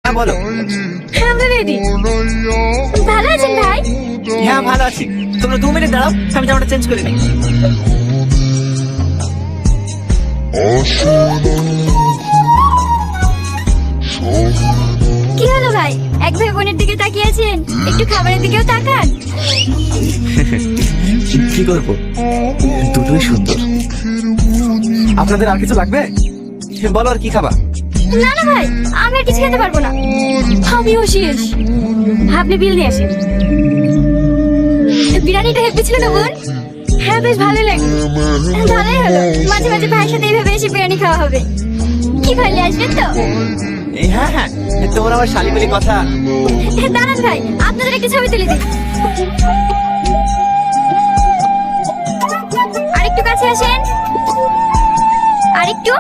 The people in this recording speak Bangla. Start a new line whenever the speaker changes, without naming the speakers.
হ্যাঁ বলো।
হ্যাঁ আমরা রেডি। ভালো আছেন ভাই?
হ্যাঁ ভালো আছি। তোমরা 2 মিনিট দাঁড়াও, আমি জামাটা চেঞ্জ করে নিই।
কি হলো ভাই, এক ভাই বোনের দিকে তাকিয়ে আছেন, একটু খাবারের দিকেও তাকান।
কি করবো, দুটোই সুন্দর। আপনাদের আর কিছু লাগবে? বলো আর কি খাবা?
না না ভাই, আমি আর কিছু খেতে পারবো না, আমিও শেষ। আপনি বিল নিয়ে আসেন। বিরিয়ানিটা হেব্বি ছিল না বোন? হ্যাঁ বেশ ভালো লাগে। ভালোই হলো, মাঝে মাঝে ভাইয়ের সাথে এইভাবে এসে বিরিয়ানি খাওয়া হবে। কি ভাই আসবেন তো?
হ্যাঁ হ্যাঁ, তোমার আবার শালি বলি কথা।
দাঁড়ান ভাই, আপনাদের একটা ছবি তুলে দিই। আরেকটু কাছে আসেন, আরেকটু।